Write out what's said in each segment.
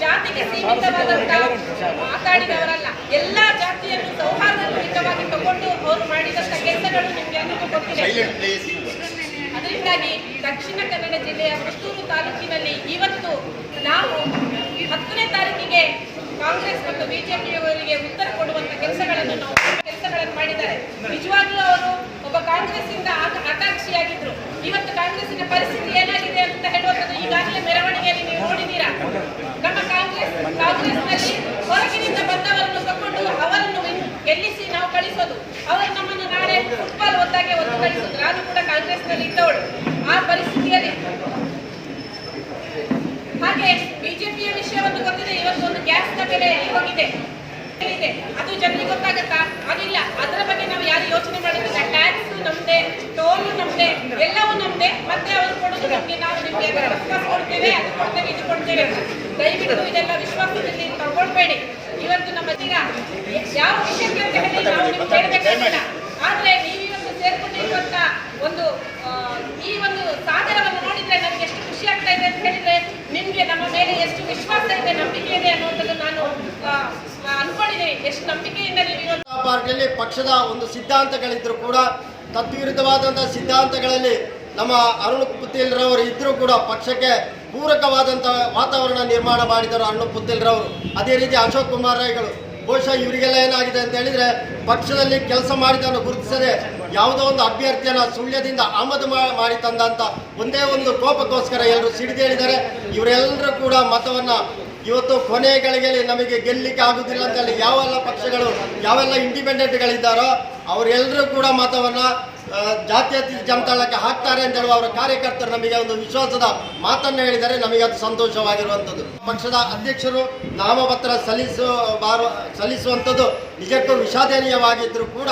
ಜಾತಿಗೆ ಸೀಮಿತವಾದಂತಹ ಮಾತಾಡಿದವರಲ್ಲ. ಎಲ್ಲಾ ಜಾತಿಯನ್ನು ಸೌಹಾರ್ದಯುತವಾಗಿ ತಗೊಂಡು ಅವರು ಮಾಡಿದಂತ ಕೆಲಸಗಳು ನಿಮ್ಗೆ ಎಲ್ಲರಿಗೂ ಗೊತ್ತಿದೆ. ಅದರಿಂದಾಗಿ ದಕ್ಷಿಣ ಕನ್ನಡ ಜಿಲ್ಲೆಯ ಪುತ್ತೂರು ತಾಲೂಕಿನಲ್ಲಿ ಇವತ್ತು ನಾವು 10ನೇ ತಾರೀಕಿಗೆ ಕಾಂಗ್ರೆಸ್ ಮತ್ತು ಬಿಜೆಪಿಯವರಿಗೆ ಉತ್ತರ ಕೊಡುವಂತ ಕೆಲಸಗಳನ್ನು ಮಾಡಿದ್ದಾರೆ. ನಿಜವಾಗ್ಲೂ ಅವರು ಒಬ್ಬ ಕಾಂಗ್ರೆಸ್ ಇಂದ ಆಕಾಂಕ್ಷಿಯಾಗಿದ್ರು. ಇವತ್ತು ಕಾಂಗ್ರೆಸ್ಸಿನ ಪರಿಸ್ಥಿತಿ ಏನಾಗಿದೆ ಅಂತ ಹೇಳುವಂಥದ್ದು ಈಗಾಗಲೇ ಮೆರವಣಿಗೆಯಲ್ಲಿ ನೀವು ನೋಡಿದ್ದೀರಾ. ನಮ್ಮ ಕಾಂಗ್ರೆಸ್ನಲ್ಲಿ ಹೊರಗಿನಿಂದ ಬಂದವರನ್ನು ತಗೊಂಡು ಅವರನ್ನು ಗೆಲ್ಲಿಸಿ ನಾವು ಕಳಿಸೋದು, ಅವರು ನಮ್ಮನ್ನು ನಾಳೆ ಫುಟ್ಬಾಲ್ ಒದ್ದಾಗೆ ಒತ್ತು ಕಳಿಸೋದು. ನಾನು ಕೂಡ ಕಾಂಗ್ರೆಸ್ನಲ್ಲಿ ಇದ್ದವಳು. ಆ ಪರಿಸ್ಥಿತಿಯಲ್ಲಿ ಹಾಗೆ ಬಿಜೆಪಿಯ ವಿಷಯವನ್ನು ಗೊತ್ತಿದೆ. ಇವತ್ತು ಒಂದು ಗ್ಯಾಸ್ನ ಬೆಲೆ ಹೋಗಿದೆ, ಅದು ಜನರಿಗೆ ಗೊತ್ತಾಗತ್ತಾ? ಅದಿಲ್ಲ. ಅದರ ಬಗ್ಗೆ ನಾವು ಯಾರು ಯೋಚನೆ ಮಾಡಿದ್ರೆ ಟ್ಯಾಕ್ಸ್ ನಮ್ದೆ, ಟೋಲ್ ನಮ್ದೆ, ಎಲ್ಲವೂ ನಮ್ದೆ. ಮತ್ತೆ ಅವರು ಕೊಡೋದು ನಮ್ಗೆ, ನಾವು ನಿಮ್ಗೆ ಕೊಡ್ತೇವೆ, ಅದು ಕೊಡ್ತೇವೆ, ಇದು ಕೊಡ್ತೇವೆ. ದಯವಿಟ್ಟು ಇದೆಲ್ಲ ವಿಶ್ವಾಸದಲ್ಲಿ ತಗೊಳ್ಬೇಡಿ. ಇವತ್ತು ನಮ್ಮ ಯಾವ ವಿಷಯಕ್ಕೆ ಅಂತ ಹೇಳಿ ನಾವು ನಿಮ್ಗೆ ಹೇಳಬೇಕಾಗಿಲ್ಲ. ಆದ್ರೆ ನೀವಿವತ್ತು ಸೇರ್ಕೊಂಡಿರುವಂತ ಈ ಒಂದು ಸಾಗರವನ್ನು ನೋಡಿದ್ರೆ ನನಗೆ ಎಷ್ಟು ಖುಷಿ ಆಗ್ತಾ ಇದೆ ಅಂತ ಹೇಳಿದ್ರೆ, ನಿಮ್ಗೆ ನಮ್ಮ ಮೇಲೆ ಎಷ್ಟು ವಿಶ್ವಾಸ ಇದೆ, ನಂಬಿಕೆ ಇದೆ ಅನ್ನುವಂಥದ್ದು ನಾನು ಅನ್ಕೊಂಡಿದ್ದೀನಿ. ಎಷ್ಟು ನಂಬಿಕೆಯಿಂದ ನೀವು ಪಾರ್ಟಿಯಲ್ಲಿ ಪಕ್ಷದ ಒಂದು ಸಿದ್ಧಾಂತಗಳಿದ್ರು ಕೂಡ ತದ್ವಿರುದ್ಧವಾದಂತಹ ಸಿದ್ಧಾಂತಗಳಲ್ಲಿ ನಮ್ಮ ಅರುಣ್ ಪುತ್ತೇಲ್ರವರು ಇದ್ರೂ ಕೂಡ ಪಕ್ಷಕ್ಕೆ ಪೂರಕವಾದಂತಹ ವಾತಾವರಣ ನಿರ್ಮಾಣ ಮಾಡಿದರು ಅರುಣ್ ಪುತ್ತೇಲ್ರವರು. ಅದೇ ರೀತಿ ಅಶೋಕ್ ಕುಮಾರ್ ರೈಗಳು. ಬಹುಶಃ ಇವರಿಗೆಲ್ಲ ಏನಾಗಿದೆ ಅಂತ ಹೇಳಿದ್ರೆ, ಪಕ್ಷದಲ್ಲಿ ಕೆಲಸ ಮಾಡಿದನ್ನು ಗುರುತಿಸದೆ ಯಾವುದೋ ಒಂದು ಅಭ್ಯರ್ಥಿಯನ್ನ ಸುಳ್ಯದಿಂದ ಆಮದು ಮಾಡಿ ತಂದಂತ ಒಂದೇ ಒಂದು ಕೋಪಕ್ಕೋಸ್ಕರ ಎಲ್ಲರೂ ಸಿಡಿದೇಳಿದ್ದಾರೆ. ಇವರೆಲ್ಲರೂ ಕೂಡ ಮತವನ್ನ ಇವತ್ತು ಕೊನೆಗಳಿಗೆ ನಮಗೆ ಗೆಲ್ಲಿಕ್ಕೆ ಆಗುದಿಲ್ಲ ಅಂತ ಹೇಳಿ ಯಾವೆಲ್ಲ ಪಕ್ಷಗಳು, ಯಾವೆಲ್ಲ ಇಂಡಿಪೆಂಡೆಂಟ್ಗಳಿದ್ದಾರೋ ಅವರೆಲ್ಲರೂ ಕೂಡ ಮತವನ್ನ ಜಾತ್ಯತೀತ ಜನತಾದಳಕ್ಕೆ ಹಾಕ್ತಾರೆ ಅಂತ ಹೇಳುವ ಅವರ ಕಾರ್ಯಕರ್ತರು ನಮಗೆ ಒಂದು ವಿಶ್ವಾಸದ ಮಾತನ್ನು ಹೇಳಿದರೆ ನಮಗೆ ಅದು ಸಂತೋಷವಾಗಿರುವಂಥದ್ದು. ಪಕ್ಷದ ಅಧ್ಯಕ್ಷರು ನಾಮಪತ್ರ ಸಲ್ಲಿಸುವಂಥದ್ದು ನಿಜಕ್ಕೂ ವಿಷಾದನೀಯವಾಗಿದ್ದರೂ ಕೂಡ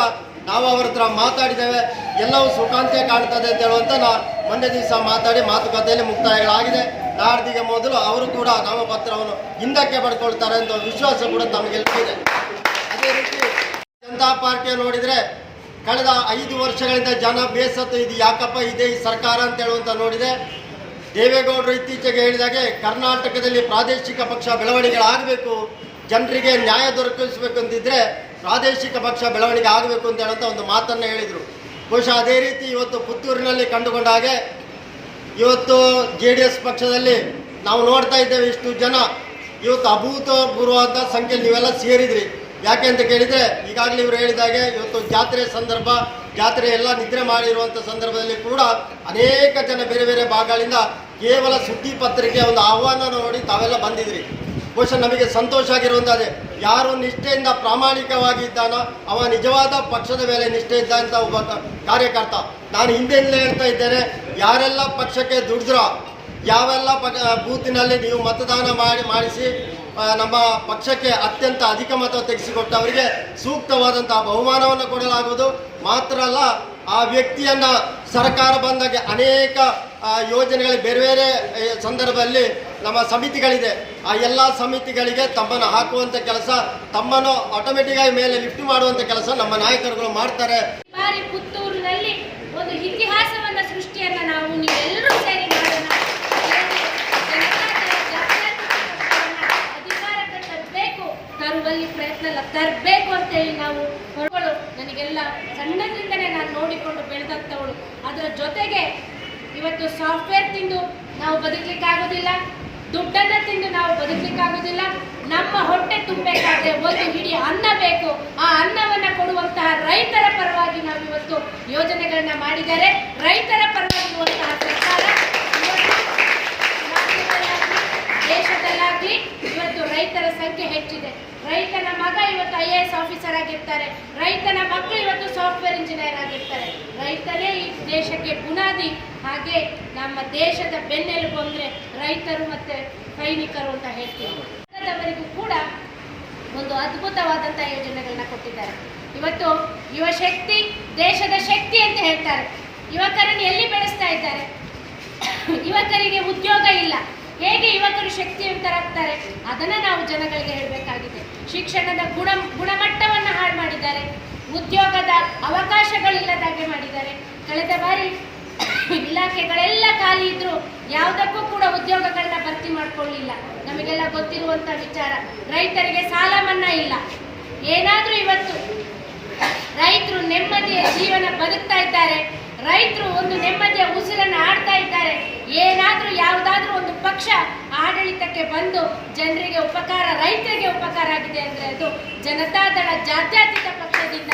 ನಾವು ಅವರ ಹತ್ರ ಮಾತಾಡಿದ್ದೇವೆ. ಎಲ್ಲವೂ ಸುಖಾಂತ್ಯ ಕಾಣ್ತದೆ ಅಂತ ಹೇಳುವಂತ ಮೊನ್ನೆ ದಿವಸ ಮಾತಾಡಿ ಮಾತುಕತೆಯಲ್ಲಿ ಮುಕ್ತಾಯಗಳಾಗಿದೆ. ನಾಡ್ದಿಗೆ ಮೊದಲು ಅವರು ಕೂಡ ನಾಮಪತ್ರವನ್ನು ಹಿಂದಕ್ಕೆ ಪಡ್ಕೊಳ್ತಾರೆ ಅಂತ ವಿಶ್ವಾಸ ಕೂಡ ತಮಗೆಲ್ಲ ಇದೆ. ಅದೇ ರೀತಿ ಜನತಾ ಪಾರ್ಟಿಯ ನೋಡಿದರೆ ಕಳೆದ 5 ವರ್ಷಗಳಿಂದ ಜನ ಬೇಸತ್ತು ಇದು ಯಾಕಪ್ಪ ಇದೆ ಈ ಸರ್ಕಾರ ಅಂತ ಹೇಳುವಂತ ನೋಡಿದೆ. ದೇವೇಗೌಡರು ಇತ್ತೀಚೆಗೆ ಹೇಳಿದಾಗೆ ಕರ್ನಾಟಕದಲ್ಲಿ ಪ್ರಾದೇಶಿಕ ಪಕ್ಷ ಬೆಳವಣಿಗೆಗಳಾಗಬೇಕು, ಜನರಿಗೆ ನ್ಯಾಯ ದೊರಕಿಸಬೇಕು ಅಂತಿದ್ರೆ ಪ್ರಾದೇಶಿಕ ಪಕ್ಷ ಬೆಳವಣಿಗೆ ಆಗಬೇಕು ಅಂತ ಹೇಳುವಂಥ ಒಂದು ಮಾತನ್ನು ಹೇಳಿದರು. ಬಹುಶಃ ಅದೇ ರೀತಿ ಇವತ್ತು ಪುತ್ತೂರಿನಲ್ಲಿ ಕಂಡುಕೊಂಡ ಹಾಗೆ ಇವತ್ತು JDS ಪಕ್ಷದಲ್ಲಿ ನಾವು ನೋಡ್ತಾ ಇದ್ದೇವೆ. ಇಷ್ಟು ಜನ ಇವತ್ತು ಅಭೂತಪೂರ್ವವಾದ ಸಂಖ್ಯೆ ನೀವೆಲ್ಲ ಸೇರಿದ್ರಿ. ಯಾಕೆ ಅಂತ ಕೇಳಿದರೆ ಈಗಾಗಲೇ ಇವರು ಹೇಳಿದಾಗೆ ಇವತ್ತು ಜಾತ್ರೆ ಸಂದರ್ಭ, ಜಾತ್ರೆ ಎಲ್ಲ ನಿದ್ರೆ ಮಾಡಿರುವಂಥ ಸಂದರ್ಭದಲ್ಲಿ ಕೂಡ ಅನೇಕ ಜನ ಬೇರೆ ಬೇರೆ ಭಾಗಗಳಿಂದ ಕೇವಲ ಸುದ್ದಿ ಪತ್ರಿಕೆ ಒಂದು ಆಹ್ವಾನ ನೋಡಿ ತಾವೆಲ್ಲ ಬಂದಿದ್ರಿ. ಬಹುಶಃ ನಮಗೆ ಸಂತೋಷ ಆಗಿರುವಂಥದ್ದೇ. ಯಾರು ನಿಷ್ಠೆಯಿಂದ ಪ್ರಾಮಾಣಿಕವಾಗಿ ಇದ್ದಾನೋ ಅವ ನಿಜವಾದ ಪಕ್ಷದ ಮೇಲೆ ನಿಷ್ಠೆ ಇದ್ದಂಥ ಒಬ್ಬ ಕಾರ್ಯಕರ್ತ. ನಾನು ಹಿಂದೆಯಿಂದಲೇ ಹೇಳ್ತಾ ಇದ್ದೇನೆ, ಯಾರೆಲ್ಲ ಪಕ್ಷಕ್ಕೆ ದುಡಿದ್ರೋ, ಯಾವೆಲ್ಲ ಬೂತಿನಲ್ಲಿ ನೀವು ಮತದಾನ ಮಾಡಿಸಿ ನಮ್ಮ ಪಕ್ಷಕ್ಕೆ ಅತ್ಯಂತ ಅಧಿಕ ಮತ ತೆಗೆಸಿಕೊಟ್ಟವರಿಗೆ ಸೂಕ್ತವಾದಂತಹ ಬಹುಮಾನವನ್ನು ಕೊಡಲಾಗುವುದು. ಮಾತ್ರ ಅಲ್ಲ, ಆ ವ್ಯಕ್ತಿಯನ್ನ ಸರ್ಕಾರ ಬಂದಾಗ ಅನೇಕ ಯೋಜನೆಗಳು ಬೇರೆ ಬೇರೆ ಸಂದರ್ಭದಲ್ಲಿ ನಮ್ಮ ಸಮಿತಿಗಳಿದೆ. ಆ ಎಲ್ಲ ಸಮಿತಿಗಳಿಗೆ ತಮ್ಮನ್ನು ಹಾಕುವಂಥ ಕೆಲಸ, ತಮ್ಮನ್ನು ಆಟೋಮೆಟಿಕ್ ಆಗಿ ಮೇಲೆ ಲಿಫ್ಟ್ ಮಾಡುವಂಥ ಕೆಲಸ ನಮ್ಮ ನಾಯಕರುಗಳು ಮಾಡ್ತಾರೆ. ಪುತ್ತೂರಿನಲ್ಲಿ ಒಂದು ಇತಿಹಾಸವನ್ನ ಸೃಷ್ಟಿಯನ್ನ ನಾವು ನೀವೆಲ್ಲರೂ ಸೇರಿ ಮಾಡೋಣ. ಅಧಿಕಾರಕ್ಕೆ ತರಬೇಕು, ತರುವಲ್ಲಿ ಪ್ರಯತ್ನ ತರಬೇಕು ಅಂತೇಳಿ ನಾವು ಹೊರಗಳು. ನನಗೆಲ್ಲ ಸಣ್ಣದ್ರಿಂದನೇ ನಾನು ನೋಡಿಕೊಂಡು ಬೆಳೆದಂಥವಳು. ಅದರ ಜೊತೆಗೆ ಇವತ್ತು ಸಾಫ್ಟ್ವೇರ್ ತಿಂದು ನಾವು ಬದುಕಲಿಕ್ಕಾಗೋದಿಲ್ಲ, ದುಡ್ಡನ್ನು ತಿಂದು ನಾವು ಬದುಕಲಿಕ್ಕಾಗೋದಿಲ್ಲ. ನಮ್ಮ ಹೊಟ್ಟೆ ತುಂಬಬೇಕಾದ್ರೆ ಒಂದು ಹಿಡಿ ಅನ್ನ ಬೇಕು. ಆ ಅನ್ನವನ್ನು ಕೊಡುವಂತಹ ರೈತರ ಪರವಾಗಿ ನಾವು ಇವತ್ತು ಯೋಜನೆಗಳನ್ನ ಮಾಡಿದ್ದಾರೆ. ರೈತರ ಪರವಾಗಿರುವಂತಹ ಸರ್ಕಾರ ದೇಶದಲ್ಲಾಗ್ಲಿ ಇವತ್ತು ರೈತರ ಸಂಖ್ಯೆ ಹೆಚ್ಚಿದೆ. ರೈತನ ಮಗ ಇವತ್ತು IAS ಆಫೀಸರ್ ಆಗಿರ್ತಾರೆ, ರೈತನ ಮಕ್ಕಳು ಇವತ್ತು ಸಾಫ್ಟ್ವೇರ್ ಇಂಜಿನಿಯರ್ ಆಗಿರ್ತಾರೆ. ರೈತರೇ ಈ ದೇಶಕ್ಕೆ ಬುನಾದಿ. ಹಾಗೆ ನಮ್ಮ ದೇಶದ ಬೆನ್ನೆಲುಬು ಅಂದ್ರೆ ರೈತರು ಮತ್ತೆ ಸೈನಿಕರು ಅಂತ ಹೇಳ್ತೀವಿ. ಅವರಿಗೂ ಕೂಡ ಒಂದು ಅದ್ಭುತವಾದಂತಹ ಯೋಜನೆಗಳನ್ನ ಕೊಟ್ಟಿದ್ದಾರೆ. ಇವತ್ತು ಯುವ ಶಕ್ತಿ ದೇಶದ ಶಕ್ತಿ ಅಂತ ಹೇಳ್ತಾರೆ. ಯುವಕರನ್ನು ಎಲ್ಲಿ ಬೆಳೆಸ್ತಾ ಇದ್ದಾರೆ? ಯುವಕರಿಗೆ ಉದ್ಯೋಗ ಇಲ್ಲ, ಹೇಗೆ ಯುವಕರು ಶಕ್ತಿವಂತರಾಗ್ತಾರೆ ಅದನ್ನ ನಾವು ಜನಗಳಿಗೆ ಹೇಳಬೇಕಾಗಿದೆ. ಶಿಕ್ಷಣದ ಗುಣಮಟ್ಟವನ್ನು ಹಾಳು ಮಾಡಿದ್ದಾರೆ, ಉದ್ಯೋಗದ ಅವಕಾಶಗಳಿಲ್ಲದಾಗೆ ಮಾಡಿದ್ದಾರೆ. ಕಳೆದ ಬಾರಿ ಇಲಾಖೆಗಳೆಲ್ಲ ಖಾಲಿ ಇದ್ರು ಯಾವುದಕ್ಕೂ ಕೂಡ ಉದ್ಯೋಗಗಳನ್ನ ಭರ್ತಿ ಮಾಡ್ಕೊಳ್ಳಿಲ್ಲ. ನಮಗೆಲ್ಲ ಗೊತ್ತಿರುವಂತ ವಿಚಾರ. ರೈತರಿಗೆ ಸಾಲ ಮನ್ನಾ ಇಲ್ಲ. ಏನಾದ್ರೂ ಇವತ್ತು ರೈತರು ನೆಮ್ಮದಿಯ ಜೀವನ ಬದುಕ್ತಾ ಇದ್ದಾರೆ, ರೈತರು ಒಂದು ನೆಮ್ಮದಿಯ ಉಸಿರನ್ನು ಆಡ್ತಾ ಇದ್ದಾರೆ. ಏನಾದ್ರೂ ಯಾವುದಾದ್ರೂ ಒಂದು ಪಕ್ಷ ಆಡಳಿತಕ್ಕೆ ಬಂದು ಜನರಿಗೆ ಉಪಕಾರ, ರೈತರಿಗೆ ಉಪಕಾರ ಆಗಿದೆ ಅಂದ್ರೆ ಅದು ಜನತಾದಳ ಜಾತ್ಯತೀತ ಪಕ್ಷದಿಂದ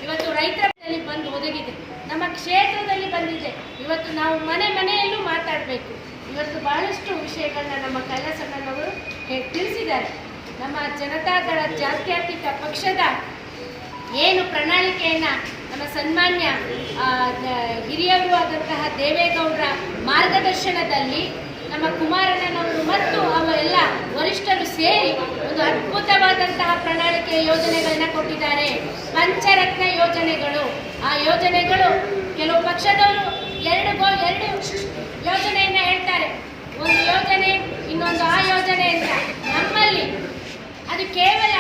ಇವತ್ತು ರೈತರಲ್ಲಿ ಬಂದು ಒದಗಿದೆ, ನಮ್ಮ ಕ್ಷೇತ್ರದಲ್ಲಿ ಬಂದಿದೆ. ಇವತ್ತು ನಾವು ಮನೆ ಮನೆಯಲ್ಲೂ ಮಾತಾಡಬೇಕು. ಇವತ್ತು ಬಹಳಷ್ಟು ವಿಷಯಗಳನ್ನ ನಮ್ಮ ಕೈಲಾಸಣ್ಣನವರು ತಿಳಿಸಿದ್ದಾರೆ. ನಮ್ಮ ಜನತಾದಳ ಜಾತ್ಯತೀತ ಪಕ್ಷದ ಏನು ಪ್ರಣಾಳಿಕೆಯನ್ನ ನಮ್ಮ ಸನ್ಮಾನ್ಯ ಹಿರಿಯರು ಆದಂತಹ ದೇವೇಗೌಡರ ಮಾರ್ಗದರ್ಶನದಲ್ಲಿ ನಮ್ಮ ಕುಮಾರಣ್ಣನವರು ಮತ್ತು ಅವೆಲ್ಲ ವರಿಷ್ಠರು ಸೇರಿ ಒಂದು ಅದ್ಭುತವಾದಂತಹ ಪ್ರಣಾಳಿಕೆಯ ಯೋಜನೆಗಳನ್ನ ಕೊಟ್ಟಿದ್ದಾರೆ. ಪಂಚರತ್ನ ಯೋಜನೆಗಳು. ಆ ಯೋಜನೆಗಳು ಕೆಲವು ಪಕ್ಷದವರು ಎರಡು ಯೋಜನೆಯನ್ನ ಹೇಳ್ತಾರೆ. ಒಂದು ಯೋಜನೆ, ಇನ್ನೊಂದು ಆ ಯೋಜನೆ ಅಂತ. ನಮ್ಮಲ್ಲಿ ಅದು ಕೇವಲ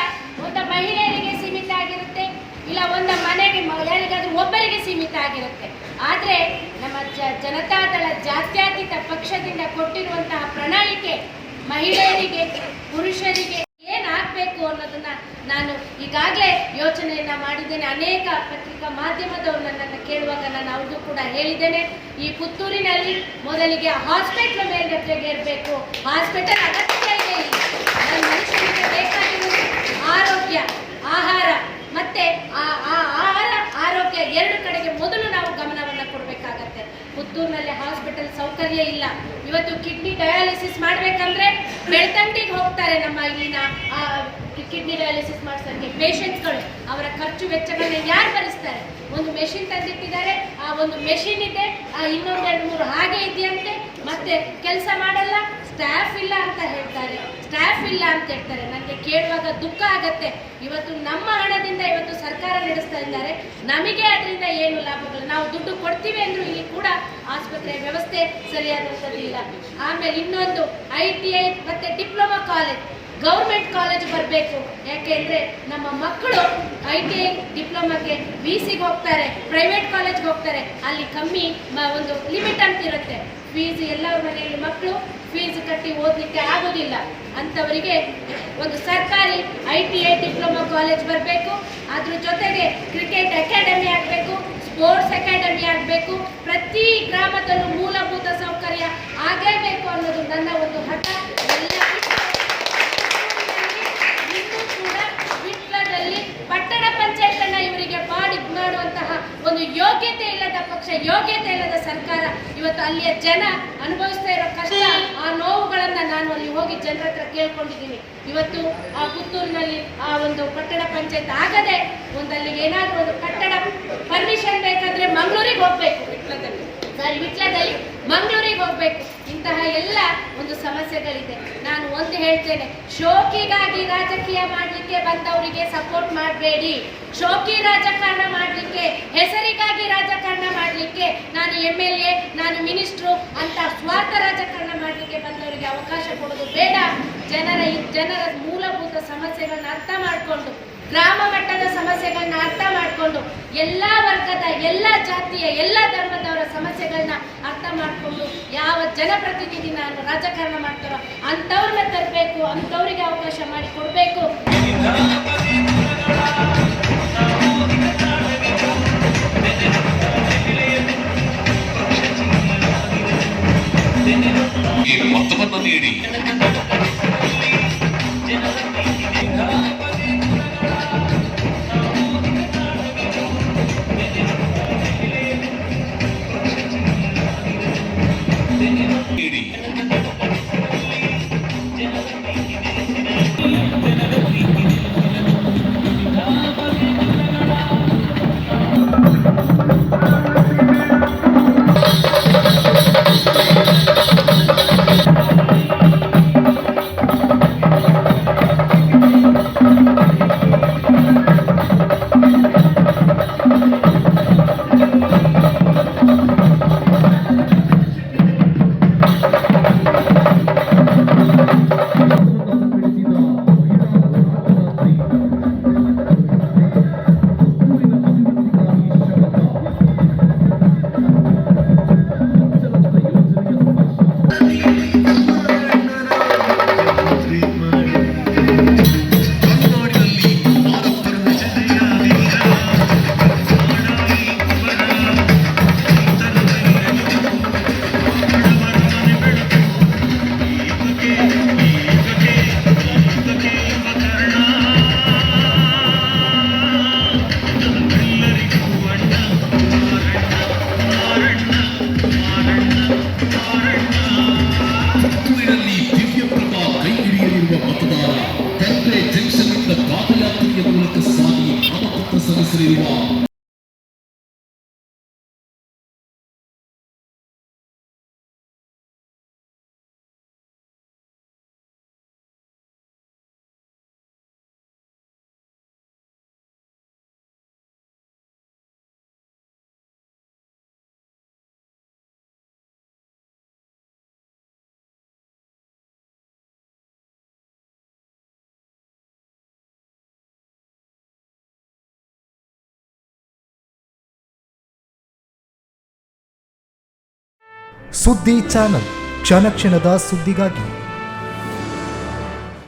ಒಂದು ಮಹಿಳೆಯರಿಗೆ ಸೀಮಿತ ಆಗಿರುತ್ತೆ, ಇಲ್ಲ ಒಂದು ಮನೆಗೆ ಯಾರಿಗಾದ್ರೂ ಒಬ್ಬರಿಗೆ ಸೀಮಿತ ಆಗಿರುತ್ತೆ. ಆದರೆ ನಮ್ಮ ಜನತಾದಳ ಜಾತ್ಯತೀತ ಪಕ್ಷದಿಂದ ಕೊಟ್ಟಿರುವಂತಹ ಪ್ರಣಾಳಿಕೆ ಮಹಿಳೆಯರಿಗೆ, ಪುರುಷರಿಗೆ ಏನಾಗಬೇಕು ಅನ್ನೋದನ್ನ ನಾನು ಈಗಾಗಲೇ ಯೋಚನೆಯನ್ನ ಮಾಡಿದ್ದೇನೆ. ಅನೇಕ ಪತ್ರಿಕಾ ಮಾಧ್ಯಮದವರು ನನ್ನನ್ನು ಕೇಳುವಾಗ ನಾನು ಅವ್ರಿಗೂ ಕೂಡ ಹೇಳಿದ್ದೇನೆ. ಈ ಪುತ್ತೂರಿನಲ್ಲಿ ಮೊದಲಿಗೆ ಹಾಸ್ಪಿಟಲ್ ಮೇಲ್ದರ್ಜೆಗೆ ಇರಬೇಕು. ಹಾಸ್ಪಿಟಲ್ ಅಗತ್ಯ ಇದೆ. ಮನುಷ್ಯನಿಗೆ ಬೇಕಾಗಿರುವುದು ಆರೋಗ್ಯ, ಆಹಾರ ಮತ್ತೆ ಆಹಾರ, ಆರೋಗ್ಯ ಎರಡು ಕಡೆಗೆ ಮೊದಲು ನಾವು ಗಮನವನ್ನು ಕೊಡಬೇಕಾಗತ್ತೆ. ಪುತ್ತೂರಿನಲ್ಲಿ ಹಾಸ್ಪಿಟಲ್ ಸೌಕರ್ಯ ಇಲ್ಲ. ಇವತ್ತು ಕಿಡ್ನಿ ಡಯಾಲಿಸಿಸ್ ಮಾಡಬೇಕಂದ್ರೆ ಬೆಳ್ತಂಗಡಿಗೆ ಹೋಗ್ತಾರೆ. ನಮ್ಮ ಇಲ್ಲಿನ ಕಿಡ್ನಿ ಡಯಾಲಿಸಿಸ್ ಮಾಡಿಸೋಕ್ಕೆ ಪೇಷಂಟ್ಸ್ಗಳು ಅವರ ಖರ್ಚು ವೆಚ್ಚಗಳನ್ನ ಯಾರು ಭರಿಸ್ತಾರೆ? ಒಂದು ಮೆಷಿನ್ ತಂದಿಟ್ಟಿದ್ದಾರೆ, ಆ ಒಂದು ಮೆಷಿನ್ ಇದೆ, ಇನ್ನೊಂದು 2-3 ಹಾಗೆ ಇದೆಯಂತೆ. ಮತ್ತೆ ಕೆಲಸ ಮಾಡಲ್ಲ, ಸ್ಟಾಫ್ ಇಲ್ಲ ಅಂತ ಹೇಳ್ತಾರೆ. ನನಗೆ ಕೇಳುವಾಗ ದುಃಖ ಆಗತ್ತೆ. ಇವತ್ತು ನಮ್ಮ ಹಣದಿಂದ ಇವತ್ತು ಸರ್ಕಾರ ನಡೆಸ್ತಾ ಇದ್ದಾರೆ, ನಮಗೆ ಅದರಿಂದ ಏನು ಲಾಭಗಳು? ನಾವು ದುಡ್ಡು ಕೊಡ್ತೀವಿ ಅಂದ್ರೂ ಇಲ್ಲಿ ಕೂಡ ಆಸ್ಪತ್ರೆ ವ್ಯವಸ್ಥೆ ಸರಿಯಾದಂಥದ್ದಿಲ್ಲ. ಆಮೇಲೆ ಇನ್ನೊಂದು ITI ಮತ್ತೆ ಡಿಪ್ಲೊಮಾ ಕಾಲೇಜ್, ಗೌರ್ಮೆಂಟ್ ಕಾಲೇಜ್ ಬರಬೇಕು. ಯಾಕೆಂದ್ರೆ ನಮ್ಮ ಮಕ್ಕಳು ITI ಡಿಪ್ಲೊಮಾಗೆ VCಗೆ ಹೋಗ್ತಾರೆ, ಪ್ರೈವೇಟ್ ಕಾಲೇಜ್ಗೆ ಹೋಗ್ತಾರೆ. ಅಲ್ಲಿ ಕಮ್ಮಿ ಒಂದು ಲಿಮಿಟ್ ಅಂತ ಇರುತ್ತೆ. ಫೀಸ್ ಎಲ್ಲರ ಮನೆಯಲ್ಲಿ ಮಕ್ಕಳು ಫೀಸ್ ಕಟ್ಟಿ ಓದಲಿಕ್ಕೆ ಆಗೋದಿಲ್ಲ. ಅಂಥವರಿಗೆ ಒಂದು ಸರ್ಕಾರಿ ITI ಡಿಪ್ಲೊಮಾ ಕಾಲೇಜ್ ಬರಬೇಕು. ಅದ್ರ ಜೊತೆಗೆ ಕ್ರಿಕೆಟ್ ಅಕಾಡೆಮಿ ಆಗಬೇಕು, ಸ್ಪೋರ್ಟ್ಸ್ ಅಕಾಡೆಮಿ ಆಗಬೇಕು. ಪ್ರತಿ ಗ್ರಾಮದಲ್ಲೂ ಮೂಲಭೂತ ಸೌಕರ್ಯ ಆಗಲೇಬೇಕು ಅನ್ನೋದು ನನ್ನ ಒಂದು ಹಠ. ಪಟ್ಟಣ ಪಂಚಾಯತ್ ಅನ್ನ ಇವರಿಗೆ ಮಾಡುವಂತಹ ಒಂದು ಯೋಗ್ಯತೆ ಇಲ್ಲದ ಪಕ್ಷ, ಯೋಗ್ಯತೆ ಇಲ್ಲದ ಸರ್ಕಾರ. ಇವತ್ತು ಅಲ್ಲಿಯ ಜನ ಅನುಭವಿಸ್ತಾ ಇರೋ ಕಷ್ಟ, ಆ ನೋವುಗಳನ್ನ ನಾನು ಅಲ್ಲಿ ಹೋಗಿ ಜನರ ಹತ್ರ ಕೇಳ್ಕೊಂಡಿದ್ದೀನಿ. ಇವತ್ತು ಆ ಪುತ್ತೂರಿನಲ್ಲಿ ಆ ಒಂದು ಪಟ್ಟಣ ಪಂಚಾಯತ್ ಆಗದೆ ಒಂದಲ್ಲಿ ಏನಾದ್ರೂ ಒಂದು ಕಟ್ಟಡ ಪರ್ಮಿಷನ್ ಬೇಕಾದ್ರೆ ಮಂಗಳೂರಿಗೆ ಹೋಗ್ಬೇಕು, ವಿಟ್ಲದಲ್ಲಿ ಮಂಗಳೂರಿಗೆ ಹೋಗ್ಬೇಕು. ಇಂತಹ ಎಲ್ಲ ಒಂದು ಸಮಸ್ಯೆಗಳಿದೆ. ನಾನು ಒಂದು ಹೇಳ್ತೇನೆ, ಶೋಕಿಗಾಗಿ ರಾಜಕೀಯ ಮಾಡಲಿಕ್ಕೆ ಬಂದವರಿಗೆ ಸಪೋರ್ಟ್ ಮಾಡಬೇಡಿ. ಶೋಕಿ ರಾಜಕಾರಣ ಮಾಡಲಿಕ್ಕೆ, ಹೆಸರಿಗಾಗಿ ರಾಜಕಾರಣ ಮಾಡಲಿಕ್ಕೆ, ನಾನು MLA, ನಾನು ಮಿನಿಸ್ಟ್ರು ಅಂತ ಸ್ವಾರ್ಥ ರಾಜಕಾರಣ ಮಾಡಲಿಕ್ಕೆ ಬಂದವರಿಗೆ ಅವಕಾಶ ಕೊಡೋದು ಬೇಡ. ಜನರ ಮೂಲಭೂತ ಸಮಸ್ಯೆಗಳನ್ನ ಅರ್ಥ ಮಾಡಿಕೊಂಡು, ಗ್ರಾಮ ಮಟ್ಟದ ಸಮಸ್ಯೆಗಳನ್ನ ಅರ್ಥ ಮಾಡಿಕೊಂಡು, ಎಲ್ಲ ವರ್ಗದ, ಎಲ್ಲ ಜಾತಿಯ, ಎಲ್ಲ ಧರ್ಮದವರ ಸಮಸ್ಯೆಗಳನ್ನ ಅರ್ಥ ಮಾಡಿಕೊಂಡು ಯಾವ ಜನಪ್ರತಿನಿಧಿ ನಾನು ರಾಜಕಾರಣ ಮಾಡ್ತಾರೋ ಅಂಥವ್ರನ್ನ ತರಬೇಕು, ಅಂಥವ್ರಿಗೆ ಅವಕಾಶ ಮಾಡಿ ಕೊಡಬೇಕು. ಮೊತ್ತವನ್ನು ನೀಡಿ ಸುದ್ದಿ ಚಾನಲ್ ಕ್ಷಣ ಕ್ಷಣದ ಸುದ್ದಿಗಾಗಿ.